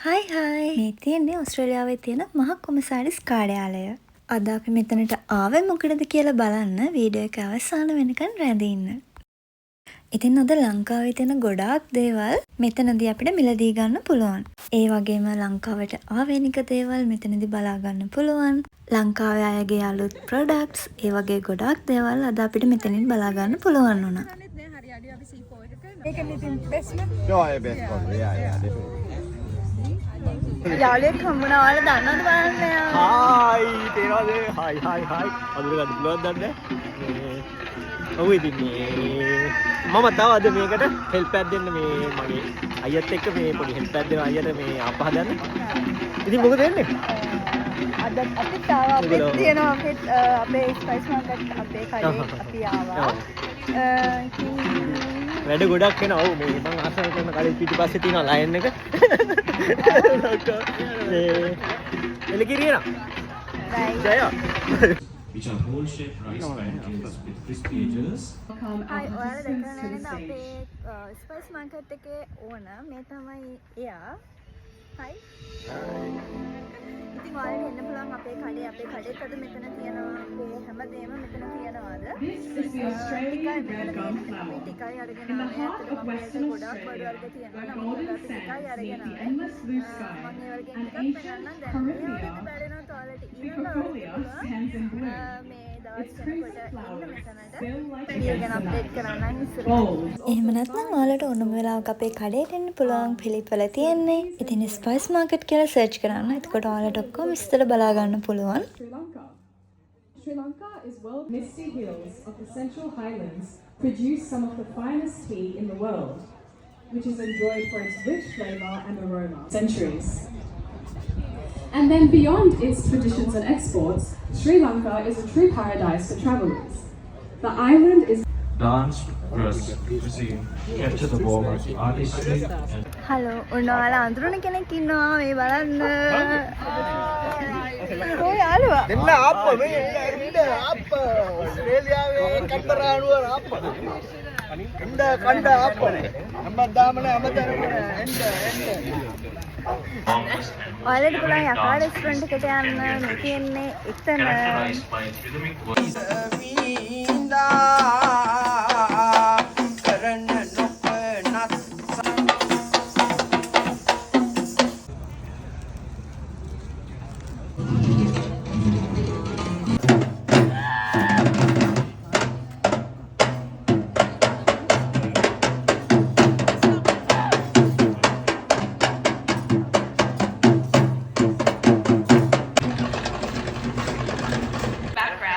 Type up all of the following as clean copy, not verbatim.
හයි හයි මේ තියෙන්නේ ඔස්ට්‍රේලියාවේ තියෙන මහ කොමසාරිස් කාර්යාලය. අද අපි මෙතනට ආවේ මොකටද කියලා බලන්න වීඩියෝ එක අවසාන වෙනකන් රැඳී ඉන්න. ඉතින් අද ලංකාවේ තියෙන ගොඩාක් දේවල් මෙතනදී අපිට මිලදී ගන්න පුළුවන්. ඒ වගේම ලංකාවට ආවේනික දේවල් මෙතනදී බලා ගන්න පුළුවන්. ලංකාවේ අයගේ අලුත් ප්‍රොඩක්ට්ස් ඒ වගේ ගොඩාක් දේවල් අද අපිට මෙතනින් බලා ගන්න පුළුවන් වුණා. යාළුවෙක් හම්බුණා ඔයාලා දන්නවද බලන්න යා. හායි තේරවාද හායි අඳුර ගන්න පුළුවන්ද දන්නේ. ඔව් ඉතින් මම තව අද මේකට හෙල්ප් එකක් දෙන්න මේ මගේ අයියත් එක්ක මේ පොඩි හෙල්ප් එකක් දෙනවා අයියට මේ අපහ ගන්න. ඉතින් මොකද වෙන්නේ? අද අපි තාම අපේ තියෙනවා අපේ ස්පයිස් මාකට් අපේ කඩේ අපි ආවා. වැඩ ගොඩක් වෙනවා. ඔව් මේ මම ආසන කරන කඩේ පිටිපස්සේ තියෙනවා ලයින් එක. එලකිරියන ජය which are whole shape rice pancakes with crispy edges. Hi, ඔයාලා දැකලා නේද අපේ ස්පයිස් මාකට් එකේ ඕන මේ තමයි එයා. Hi. ඉතින් ඔයාලට එන්න පුළුවන් අපේ කඩේත් අද මෙතන තියෙනවා අපේ හැමදේම මෙතන තියෙනවාද? ටිකයි අරගෙන ආවේ. ඇත්තටම අපිට ගොඩාක් වඩ වර්ග තියෙනවා. නමුත් අපි ටිකයි අරගෙන ආවේ. මම ඒ වර්ගෙන් ටිකක් පෙන්නන්නම්. දැන් මේ වගේ බැලෙනවා ඔයාලට ඊළඟ මේ දවස් වෙනකොට ඉන්න මෙතනට ඊගෙන අප්ඩේට් කරන්න ඉස්සරහට. එහෙම නැත්නම් ඔයාලට ඕනම වෙලාවක අපේ කඩේට එන්න පුළුවන් පිළිපැල තියෙන්නේ. ඉතින් ස්පයිස් මාකට් කියලා සර්ච් කරන්න. එතකොට ඔයාලට ඔක්කොම විස්තර බලා ගන්න පුළුවන්. Sri Lanka is world misty hills of the Central Highlands produce some of the finest tea in the world, which is enjoyed for its rich flavour and aroma centuries. And then beyond its traditions and exports, Sri Lanka is a true paradise for travellers. The island is Dance, dress, cuisine, capture the moment, artistry and hello ඔයාලා අඳුරන කෙනෙක් ඉන්නවා මේ බලන්න. ඔය යාළුවා දෙන්න ආප්ප මේ එන්න ආප්ප ඔස්ට්‍රේලියාවේ කතරාණුව ආප්ප එන්න කණ්ඩ ආප්ප හැමදාම හැමතැනම එන්න ඔයාලට පුළුවන් යකා රෙස්ටොරන්ට් එකට යන්න. මේ තියෙන්නේ එතන. characterized by its rhythmic words.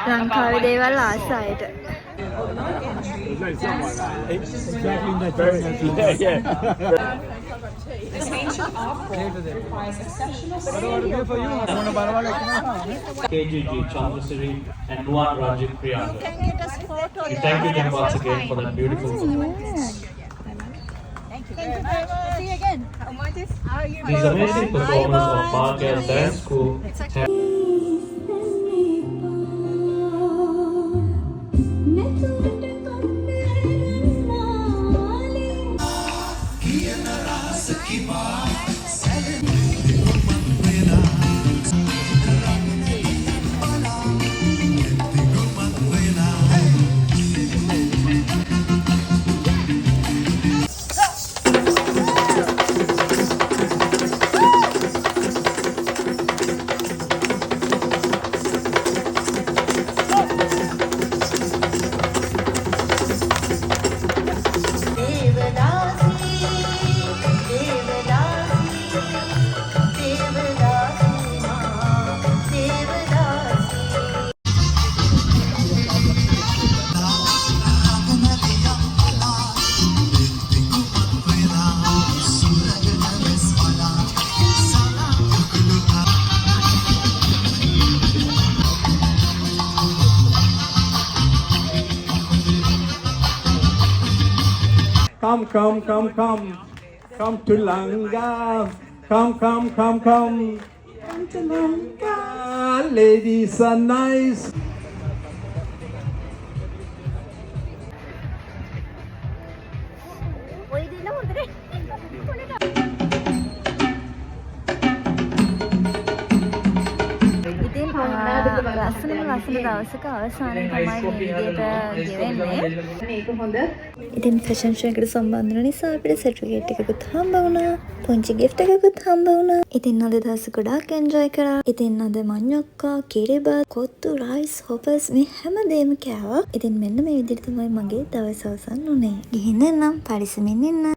ලංකාවේ දේවල් ආසයිට. this ancient art form requires exceptional skill. KGG Chandrasiri and Nuan Rajit Priyanka. We thank you them once again for that beautiful performance. These amazing performers of Bhatia Dance School have Come to Lanka. Come to Lanka. Ladies are nice. ලස්සනම ලස්සන දවසක අවසානයේ තමයි මේ විදියට ගෙවෙන්නේ. ඉතින් fashion show එකට සම්බන්ධ වෙන නිසා අපිට සර්ටිෆිකේට් එකකුත් හම්බ වුණා. පුංචි gift එකකුත් හම්බ වුණා. ඉතින් අද දවස ගොඩාක් එන්ජොයි කරා. ඉතින් අද මඤ්ඤොක්කා, කිරිබත්, කොත්තු, රයිස්, හොපස් මේ හැමදේම කෑවා. ඉතින් මෙන්න මේ විදිහට තමයි මගේ දවස අවසන් වුණේ. ගිහින් එන්නම් පරිස්සමින් ඉන්න.